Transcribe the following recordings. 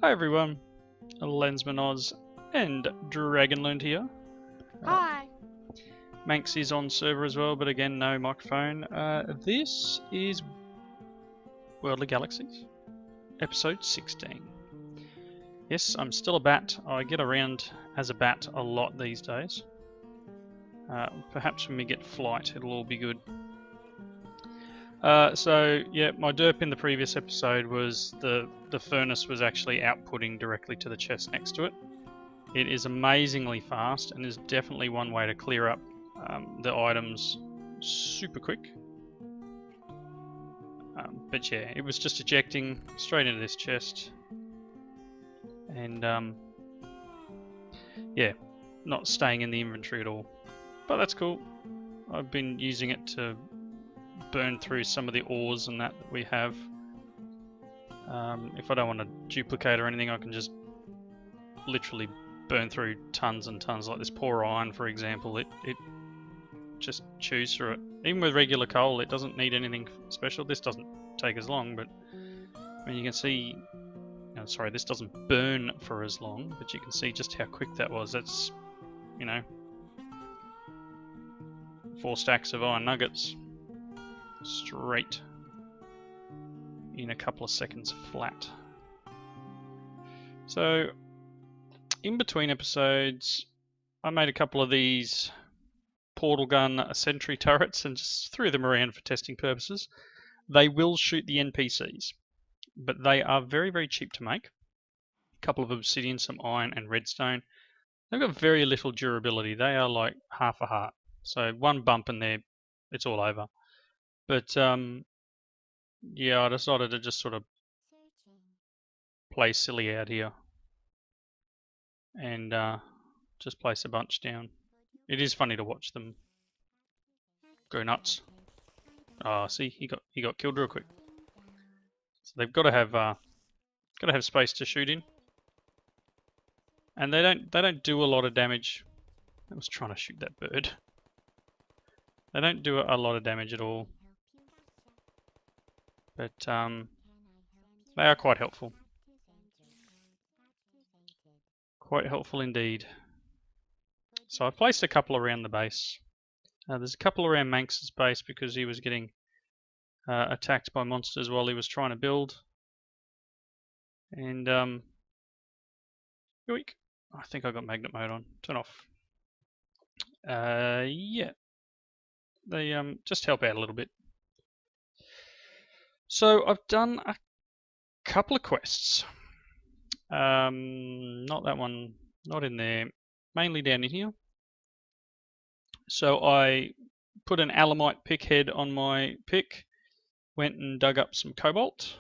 Hi everyone, Lensman Oz and DragonLearned here. Hi. Manx is on server as well, but again, no microphone. This is World of Galaxies, episode 16. Yes, I'm still a bat. I get around as a bat a lot these days. Perhaps when we get flight, it'll all be good. So yeah, my derp in the previous episode was the furnace was actually outputting directly to the chest next to it. It is amazingly fast and is definitely one way to clear up the items super quick. But yeah, it was just ejecting straight into this chest. And yeah, not staying in the inventory at all. But that's cool. I've been using it to burn through some of the ores and that we have. If I don't want to duplicate or anything, I can just literally burn through tons and tons. Like this poor iron, for example, it just chews through it. Even with regular coal, it doesn't need anything special. This doesn't take as long, but I mean, you can see. Oh, sorry, this doesn't burn for as long, but you can see just how quick that was. That's, you know, 4 stacks of iron nuggets straight in a couple of seconds flat. So in between episodes, I made a couple of these portal gun sentry turrets and just threw them around for testing purposes. They will shoot the NPCs, but they are very, very cheap to make. A couple of obsidian, some iron and redstone. They've got very little durability. They are like half a heart. So one bump and it's all over. But yeah, I decided to just sort of play silly out here and just place a bunch down. It is funny to watch them go nuts. Ah, see, he got killed real quick. So they've got to have space to shoot in, and they don't do a lot of damage. I was trying to shoot that bird. They don't do a lot of damage at all, but they are quite helpful. Quite helpful indeed. So I placed a couple around the base. There's a couple around Manx's base because he was getting attacked by monsters while he was trying to build. And yoink. I think I got magnet mode on. Turn off. Yeah. They just help out a little bit. So I've done a couple of quests. Not that one, not in there. Mainly down in here. So I put an alamite pick head on my pick. Went and dug up some cobalt.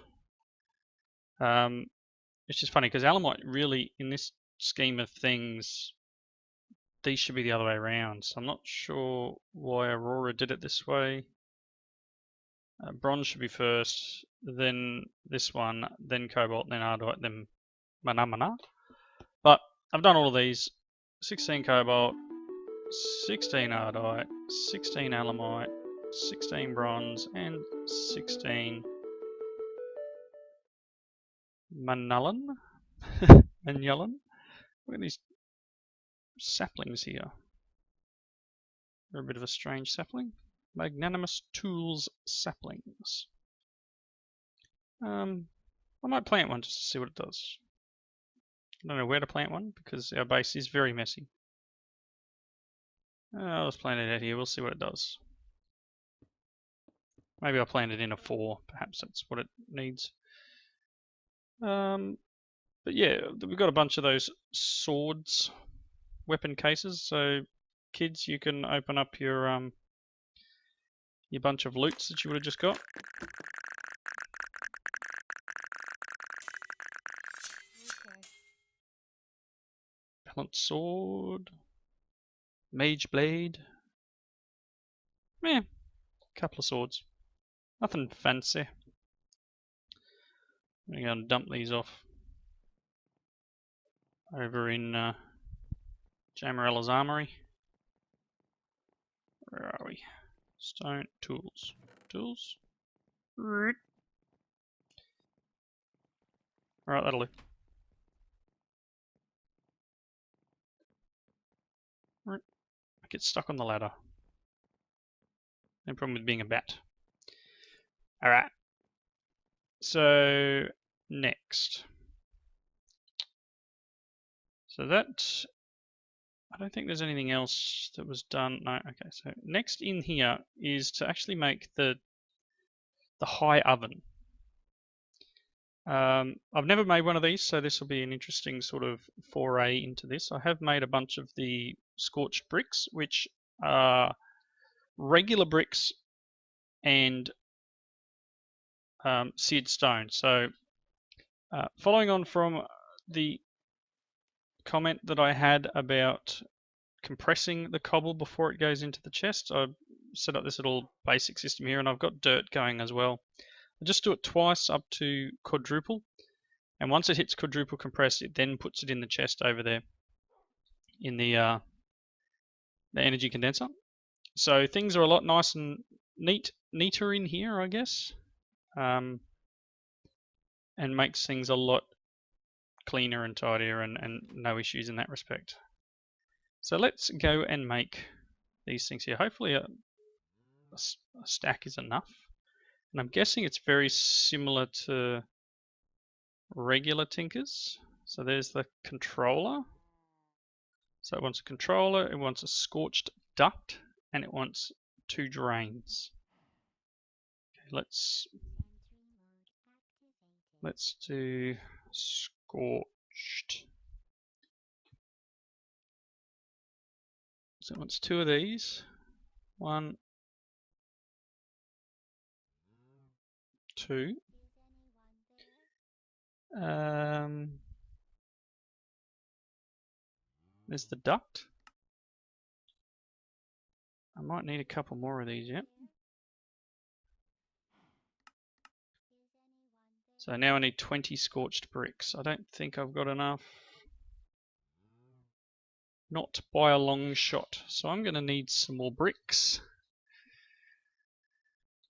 It's just funny because alamite really, in this scheme of things, these should be the other way around. So I'm not sure why Aurora did it this way. Bronze should be first, then this one, then cobalt, then ardite, then mana. But I've done all of these. 16 cobalt, 16 ardite, 16 alamite, 16 bronze, and 16 manulin. Manulin. Look at these saplings here. They're a bit of a strange sapling. Magnanimous Tools saplings. I might plant one just to see what it does. I don't know where to plant one because our base is very messy. Let's plant it out here. We'll see what it does. Maybe I'll plant it in a 4. Perhaps that's what it needs. But yeah, we've got a bunch of those swords, weapon cases. So kids, you can open up your bunch of loots that you would have just got. Pellant sword, mage blade. Yeah, couple of swords. Nothing fancy. I'm going to dump these off over in Jamerella's armory. Where are we? Stone tools. Tools? Alright, that'll do. I get stuck on the ladder. No problem with being a bat. Alright. So, next. So that... I don't think there's anything else that was done. No, okay. So next in here is to actually make the high oven. I've never made one of these, so this will be an interesting sort of foray into this. I have made a bunch of the scorched bricks, which are regular bricks and seared stone. So following on from the comment that I had about compressing the cobble before it goes into the chest, I set up this little basic system here, and I've got dirt going as well. I just do it twice up to quadruple, and once it hits quadruple compress, it then puts it in the chest over there in the energy condenser. So things are a lot nice and neater in here, I guess, and makes things a lot cleaner and tidier, and no issues in that respect. So let's go and make these things here. Hopefully a stack is enough. And I'm guessing it's very similar to regular tinkers. So there's the controller. So it wants a controller, it wants a scorched duct, and it wants 2 drains. Okay, let's do scorched. So it wants 2 of these. 1, 2. There's the duct. I might need a couple more of these yet. So now I need 20 scorched bricks. I don't think I've got enough. Not by a long shot. So I'm going to need some more bricks.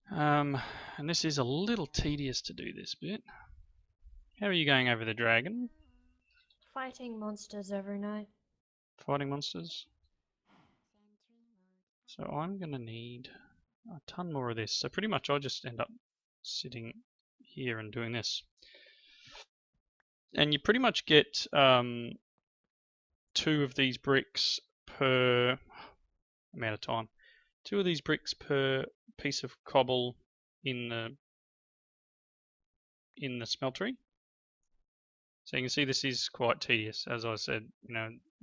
And this is a little tedious to do this bit. How are you going over the dragon? Fighting monsters every night. Fighting monsters? So I'm going to need a ton more of this. So pretty much I'll just end up sitting here and doing this. And you pretty much get 2 of these bricks per amount of time. 2 of these bricks per piece of cobble in the smeltery. So you can see this is quite tedious, as I said,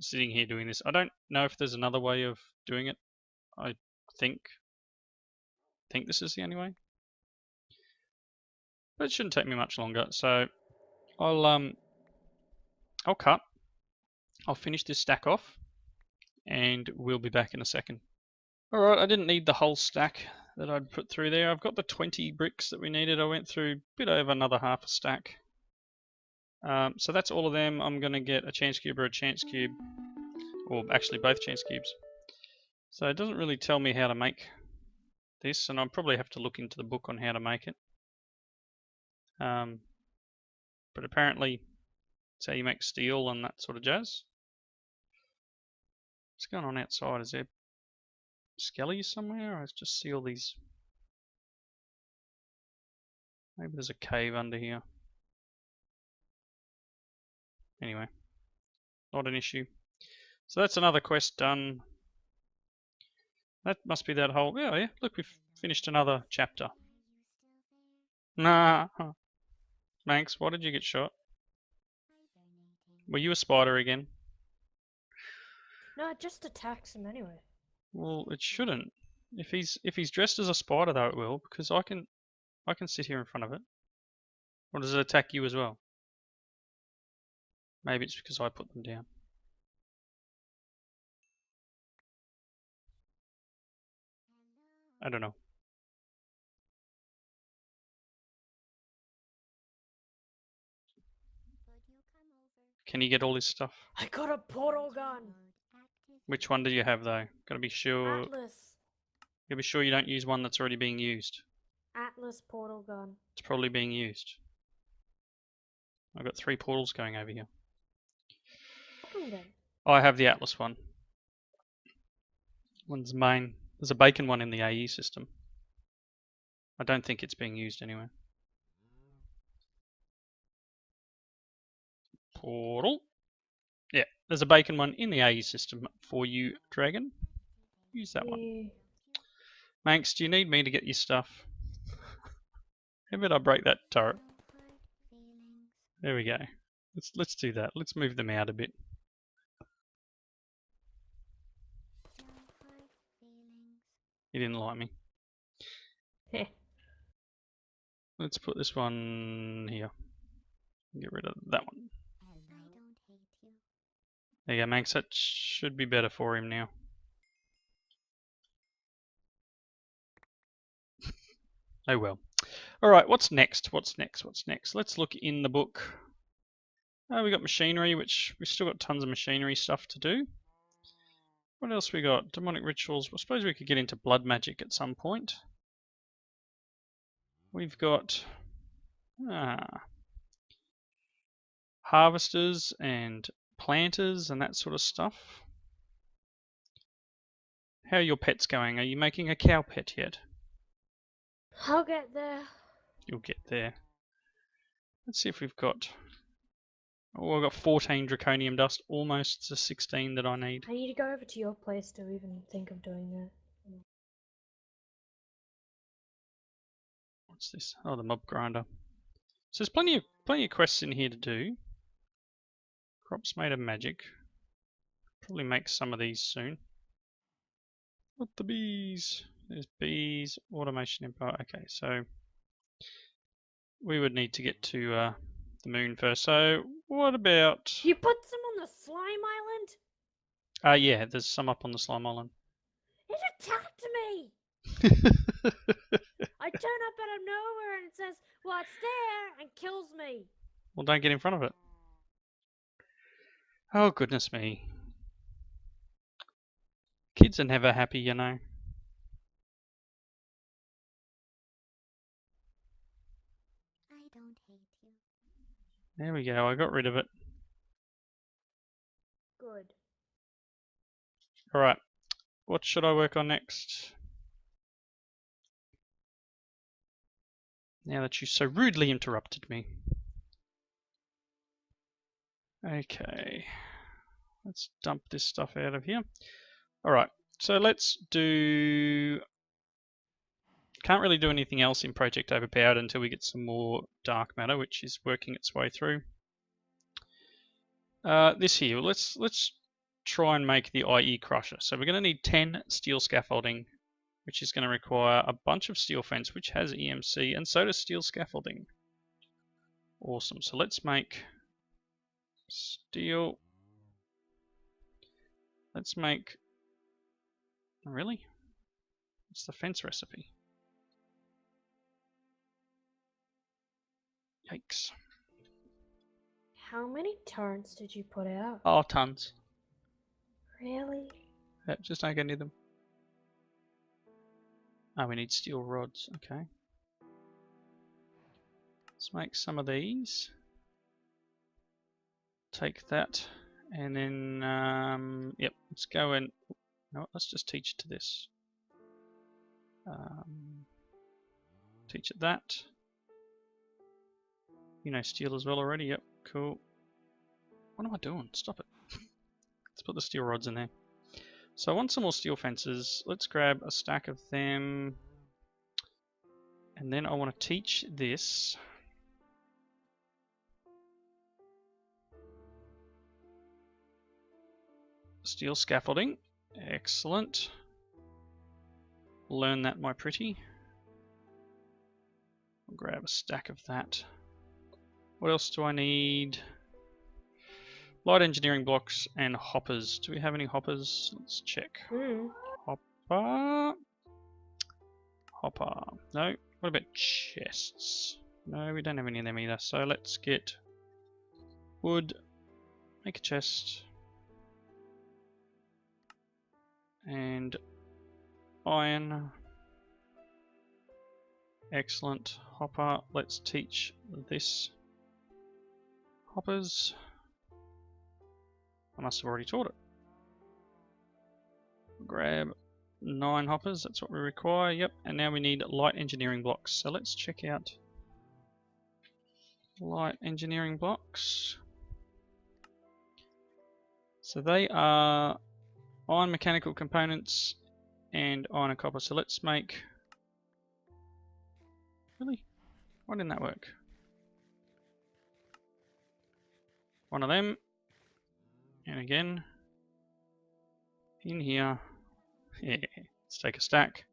sitting here doing this. I don't know if there's another way of doing it. I think this is the only way. But it shouldn't take me much longer. So I'll cut. I'll finish this stack off, and we'll be back in a second. Alright, I didn't need the whole stack that I'd put through there. I've got the 20 bricks that we needed. I went through a bit over another half a stack. So that's all of them. I'm going to get a chance cube or a chance cube, or actually both chance cubes. So it doesn't really tell me how to make this, and I'll probably have to look into the book on how to make it. But apparently it's how you make steel and that sort of jazz. What's going on outside? Is there skellies somewhere? I just see all these. Maybe there's a cave under here. Anyway, not an issue. So that's another quest done. That must be that whole... Yeah, look, we've finished another chapter. Nah. Manx, why did you get shot? Were you a spider again? No, it just attacks him anyway. Well, it shouldn't. If he's dressed as a spider, though, it will, because I can sit here in front of it. Or does it attack you as well? Maybe it's because I put them down. I don't know. Can you get all this stuff? I got a portal gun. Which one do you have, though? Gotta be sure. Atlas. Gotta be sure you don't use one that's already being used. Atlas portal gun. It's probably being used. I've got 3 portals going over here. Then. I have the Atlas one. One's main. There's a bacon one in the AE system. I don't think it's being used anywhere. Portal. Yeah, there's a bacon one in the AE system for you, Dragon. Use that one. Manx, do you need me to get your stuff? How about I break that turret? There we go. Let's do that. Let's move them out a bit. He didn't like me. Let's put this one here. Get rid of that one. There you go, Manx. That should be better for him now. Oh well. Alright, what's next? What's next? What's next? Let's look in the book. We got machinery, which we've still got tons of machinery stuff to do. What else we got? Demonic rituals. I suppose we could get into blood magic at some point. We've got harvesters and planters and that sort of stuff. How are your pets going? Are you making a cow pet yet? I'll get there. You'll get there. Let's see if we've got... Oh, I've got 14 draconium dust, almost to 16 that I need. I need to go over to your place to even think of doing that. What's this? Oh, the mob grinder. So there's plenty of quests in here to do. Crops made of magic. Probably make some of these soon. What the bees? There's bees, automation empire. Okay, so we would need to get to the moon first. So what about... You put some on the slime island? Yeah, there's some up on the slime island. It attacked me! I turn up out of nowhere and it says, well, it's there, and kills me. Well, don't get in front of it. Oh, goodness me. Kids are never happy, you know. I don't hate you. There we go, I got rid of it. Good. Alright, what should I work on next? Now that you so rudely interrupted me. Okay, let's dump this stuff out of here. Alright, so let's do... Can't really do anything else in Project Overpowered until we get some more dark matter, which is working its way through. This here, let's try and make the IE Crusher. So we're going to need 10 steel scaffolding, which is going to require a bunch of steel fence, which has EMC, and so does steel scaffolding. Awesome. So let's make steel. Let's make... Really? What's the fence recipe? Yikes. How many turrets did you put out? Oh, tons. Really? Yep, just don't get near them. Oh, we need steel rods. Okay. Let's make some of these. Take that. And then, yep, let's go and... No, let's just teach it to this. Teach it that. You know steel as well already. Yep, cool. What am I doing? Stop it. Let's put the steel rods in there. So I want some more steel fences. Let's grab a stack of them. And then I want to teach this. Steel scaffolding. Excellent. Learn that, my pretty. I'll grab a stack of that. What else do I need? Light engineering blocks and hoppers. Do we have any hoppers? Let's check. Hopper. Hopper. No. What about chests? No, we don't have any of them either. So let's get wood. Make a chest. And iron. Excellent. Hopper. Let's teach this. Hoppers. I must have already taught it. Grab 9 hoppers, that's what we require, yep. And now we need light engineering blocks. So let's check out light engineering blocks. So they are iron mechanical components and iron and copper. So let's make... Really? Why didn't that work? One of them. And again. In here. Yeah, let's take a stack.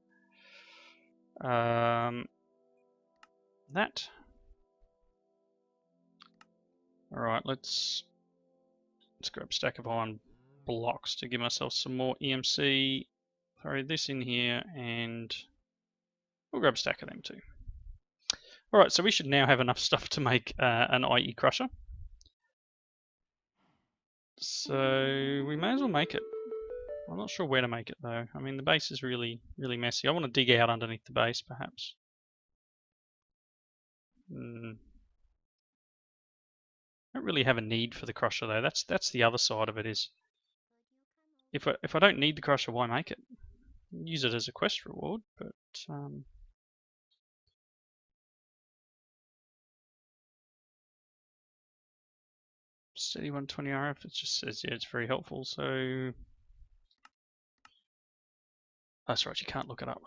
That. Alright, let's grab a stack of iron blocks to give myself some more EMC. Throw this in here and we'll grab a stack of them too. Alright, so we should now have enough stuff to make an IE crusher. So we may as well make it. I'm not sure where to make it though. I mean, the base is really messy. I want to dig out underneath the base perhaps. Don't really have a need for the crusher though. That's the other side of it is, if I don't need the crusher, why make it? Use it as a quest reward, but steady 120 RF. It just says yeah, it's very helpful. So that's right, you can't look it up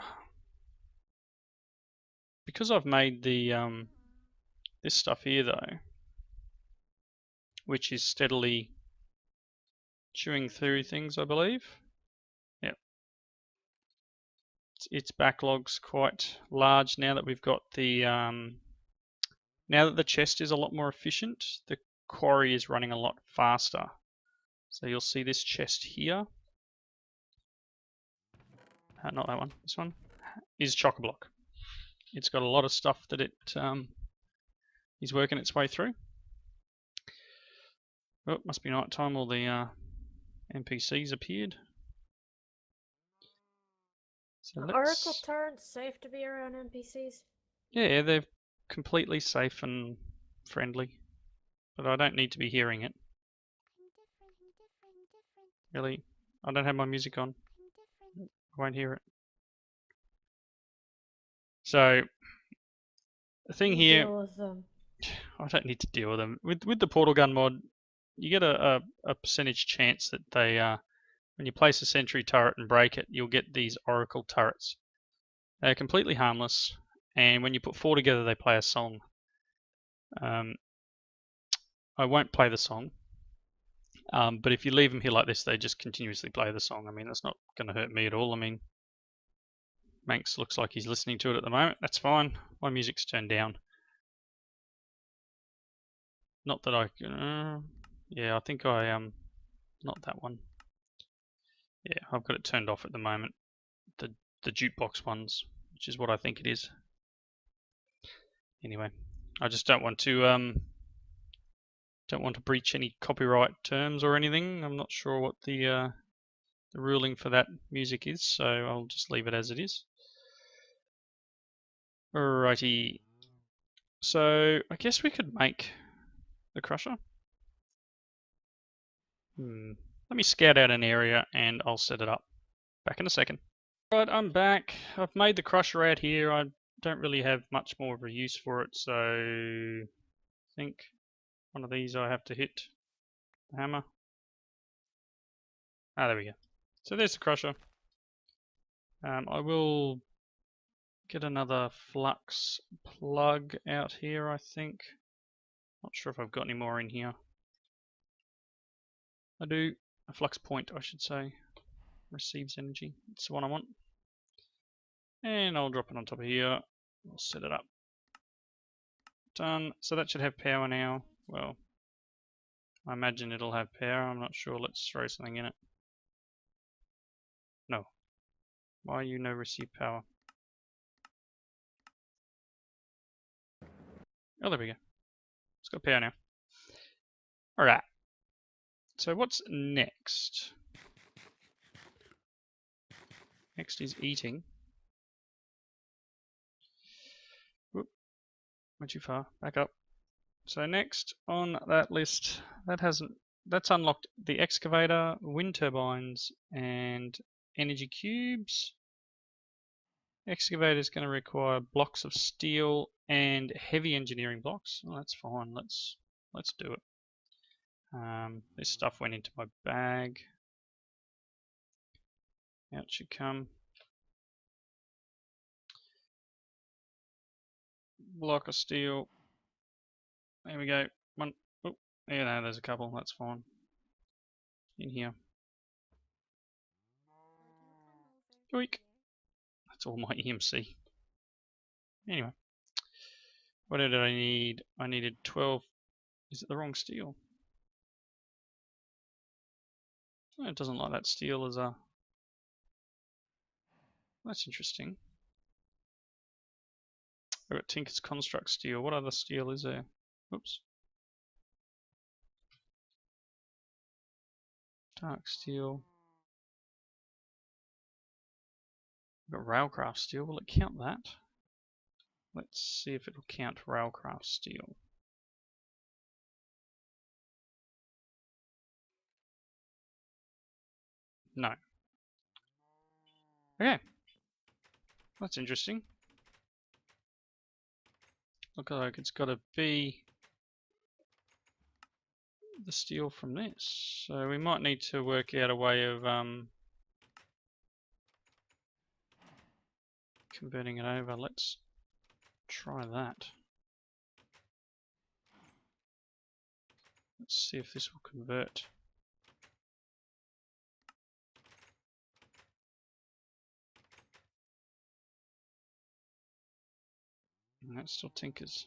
because I've made the this stuff here though, which is steadily chewing through things, I believe. Yeah, its backlog's quite large now that we've got the now that the chest is a lot more efficient. The quarry is running a lot faster. So you'll see this chest here. Not that one. This one is chock-a-block. It's got a lot of stuff that it is working its way through. Oh, it must be night time. All the NPCs appeared. So Are Oracle turrets safe to be around NPCs? Yeah, they're completely safe and friendly. But I don't need to be hearing it. Really? I don't have my music on. I won't hear it. So, the thing here... Deal with them. I don't need to deal with them. With the portal gun mod, you get a percentage chance that they... when you place a sentry turret and break it, you'll get these oracle turrets. They're completely harmless, and when you put 4 together, they play a song. I won't play the song, but if you leave them here like this, they just continuously play the song. I mean, that's not going to hurt me at all. I mean, Manx looks like he's listening to it at the moment. That's fine. My music's turned down. Not that I can... yeah, I think I... not that one. Yeah, I've got it turned off at the moment. The jukebox ones, which is what I think it is. Anyway, I just don't want to breach any copyright terms or anything. I'm not sure what the ruling for that music is, so I'll just leave it as it is. Alrighty. So I guess we could make the crusher. Let me scout out an area and I'll set it up. Back in a second. Right, I'm back. I've made the crusher out here. I don't really have much more of a use for it, so I think one of these I have to hit the hammer. Ah, there we go. So there's the crusher. I will get another flux plug out here, I think. Not sure if I've got any more in here. I do. A flux point, I should say. Receives energy. It's the one I want. And I'll drop it on top of here. I'll set it up. Done. So that should have power now. Well, I imagine it'll have power. I'm not sure. Let's throw something in it. No. Why are you no receive power? Oh, there we go. It's got power now. Alright. So what's next? Next is eating. Whoop. Went too far. Back up. So next on that list, that's unlocked the excavator, wind turbines, and energy cubes. Excavator is going to require blocks of steel and heavy engineering blocks. Well, that's fine. Let's do it. This stuff went into my bag. Out it should come. Block of steel. There we go. One. Oh, yeah, no, there's a couple. That's fine. In here. Yoink. That's all my EMC. Anyway. What did I need? I needed 12. Is it the wrong steel? Oh, it doesn't like that steel as a... That's interesting. I've got Tinker's Construct steel. What other steel is there? Oops. Dark steel. I've got Railcraft steel. Will it count that? Let's see if it'll count Railcraft steel. No. Okay. That's interesting. Look like it's got to be the steel from this. So we might need to work out a way of converting it over. Let's try that. Let's see if this will convert. And that's still Tinker's.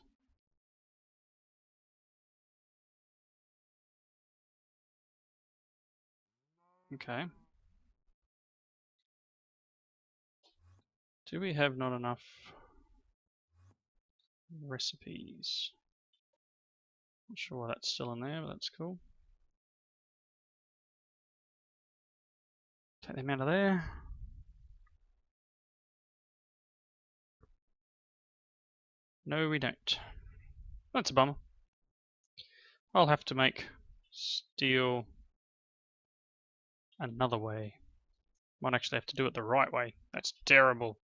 Okay. Do we have not enough recipes? Not sure why that's still in there, but that's cool. Take them out of there. No, we don't. That's a bummer. I'll have to make steel another way. Might actually have to do it the right way. That's terrible.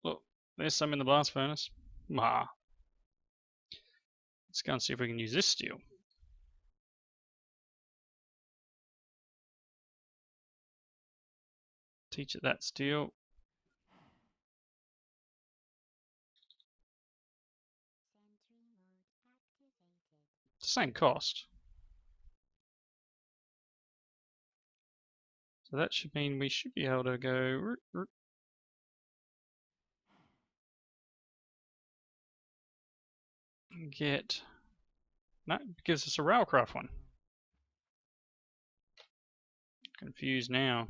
Look, there's some in the blast furnace. Let's go and see if we can use this steel. Teach it that steel. It's the same cost. So that should mean we should be able to go and get... No, it gives us a Railcraft one. Confused now.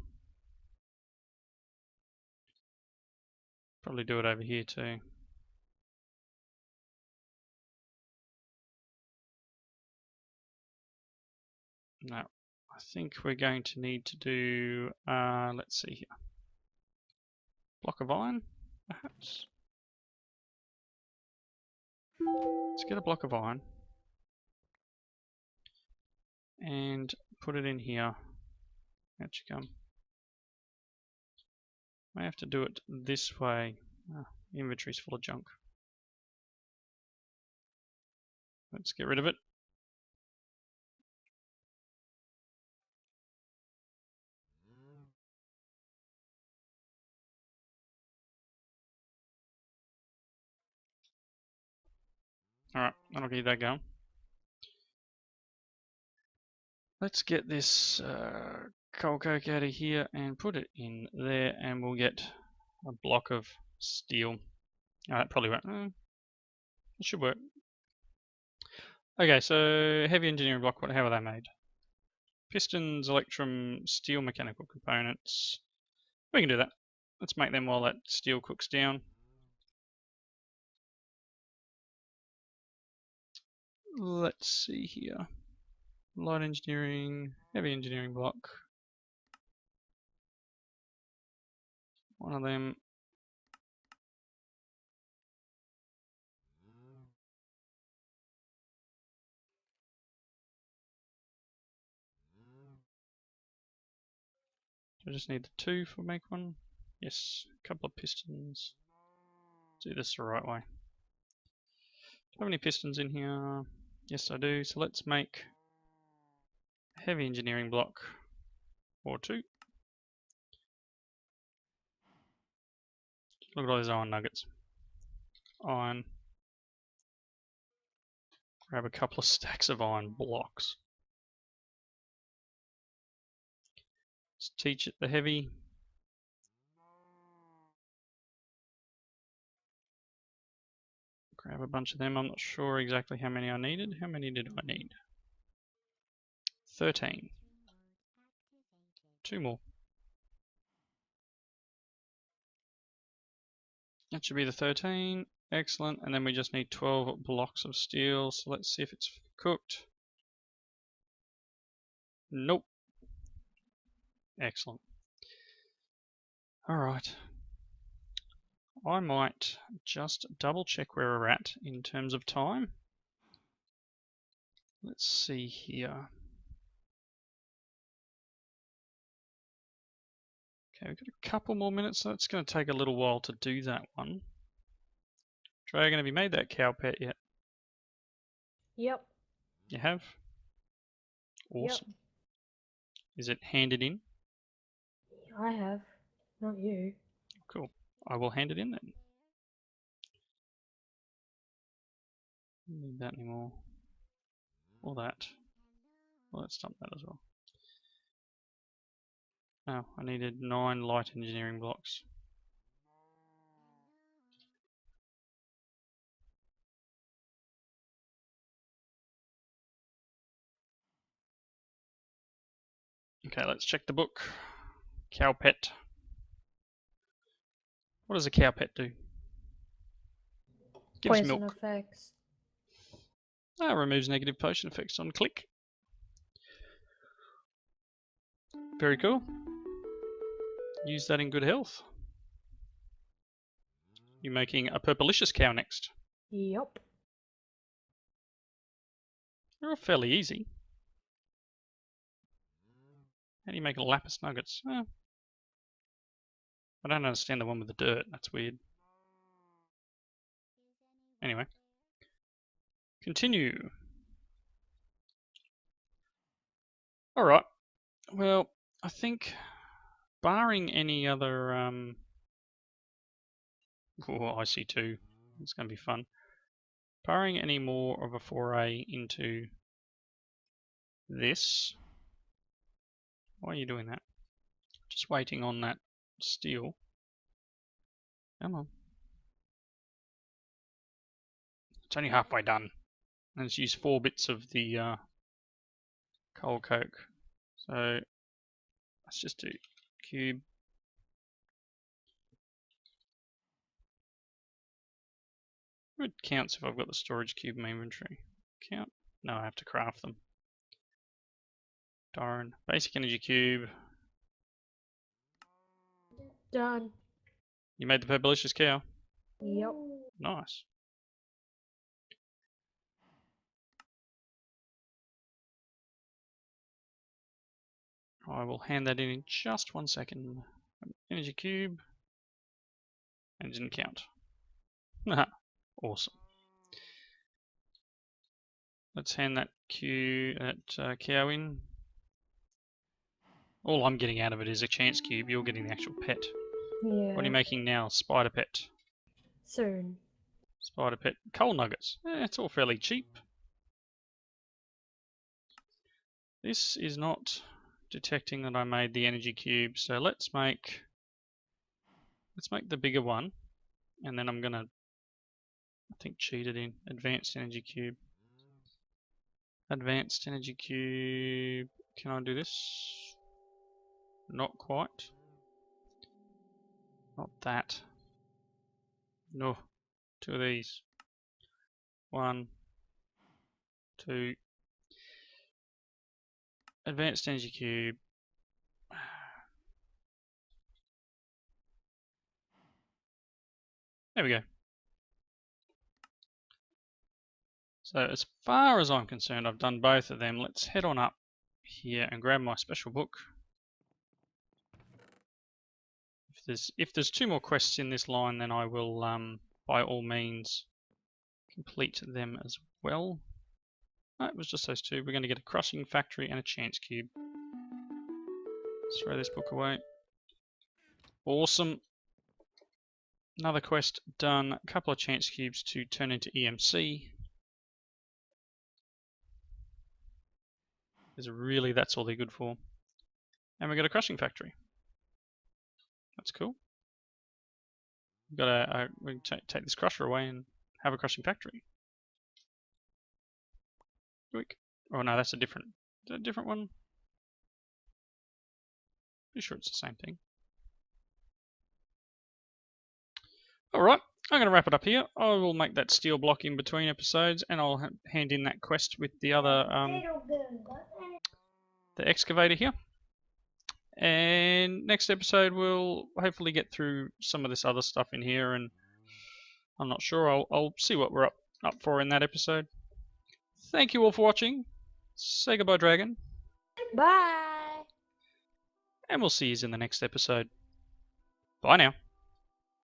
Probably do it over here too. No, I think we're going to need to do, let's see here. Block of iron, perhaps? Let's get a block of iron. And put it in here. Out you come. I have to do it this way. Inventory's full of junk. Let's get rid of it. Alright, that'll keep that going. Let's get this coal coke out of here and put it in there, and we'll get a block of steel. That probably won't. It should work. Okay, so heavy engineering block. How are they made? Pistons, electrum, steel mechanical components. We can do that. Let's make them while that steel cooks down. Let's see here. Light engineering, heavy engineering block. One of them. I just need the 2 for make one. Yes, a couple of pistons. Do this the right way. Do I have any pistons in here? Yes, I do. So let's make a heavy engineering block or 2. Look at all those iron nuggets. Iron. Grab a couple of stacks of iron blocks. Let's teach it the heavy. Grab a bunch of them. I'm not sure exactly how many I needed. How many did I need? 13. 2 more. That should be the 13. Excellent. And then we just need 12 blocks of steel. So let's see if it's cooked. Nope. Excellent. Alright. I might just double check where we're at in terms of time. Let's see here. Okay, we've got a couple more minutes, so it's going to take a little while to do that one. Dragon, have you made that cow pet yet? Yep. You have? Awesome. Yep. Is it handed in? I have. Not you. Cool. I will hand it in then. Don't need that anymore. Or that. Well, let's dump that as well. Oh, I needed 9 light engineering blocks. Okay, let's check the book. Cow pet. What does a cow pet do? Gives Poison milk. effects. Ah, removes negative potion effects on click. Very cool. Use that in good health. You're making a purplicious cow next. Yep. They're all fairly easy. How do you make a lapis nuggets? I don't understand the one with the dirt. That's weird. Anyway. Continue. Alright. Well, I think barring any other I see 2. It's going to be fun. Barring any more of a foray into this. Why are you doing that? Just waiting on that steel. Come on. It's only halfway done. And it's used 4 bits of the coal coke. So let's just do cube. It counts if I've got the storage cube in my inventory. Count? No, I have to craft them. Darn. Basic energy cube. Done. You made the purplicious cow. Yep. Nice. I will hand that in just 1 second. Energy cube. And it didn't count. Awesome. Let's hand that cow in. All I'm getting out of it is a chance cube. You're getting the actual pet. Yeah. What are you making now? Spider pet. Soon. Spider pet. Coal nuggets. It's all fairly cheap. This is not detecting that I made the energy cube, so let's make the bigger one, and then I'm gonna, I think, cheat it in. Advanced energy cube. Advanced energy cube. Can I do this? Not quite. Not that. No. 2 of these. 1, 2. Advanced energy cube. There we go. So as far as I'm concerned, I've done both of them. Let's head on up here and grab my special book. if there's 2 more quests in this line, then I will by all means complete them as well. No, it was just those 2. We're going to get a crushing factory and a chance cube. Let's throw this book away. Awesome. Another quest done. A couple of chance cubes to turn into EMC. That's all they're good for. And we got a crushing factory. That's cool. We've got we can take this crusher away and have a crushing factory. Quick. Oh no, that's a different one. Pretty sure it's the same thing. Alright, I'm going to wrap it up here. I will make that steel block in between episodes, and I'll hand in that quest with the other, the excavator here. And next episode we'll hopefully get through some of this other stuff in here, and I'm not sure. I'll see what we're up for in that episode. Thank you all for watching. Say goodbye, Dragon. Bye. And we'll see you in the next episode. Bye now.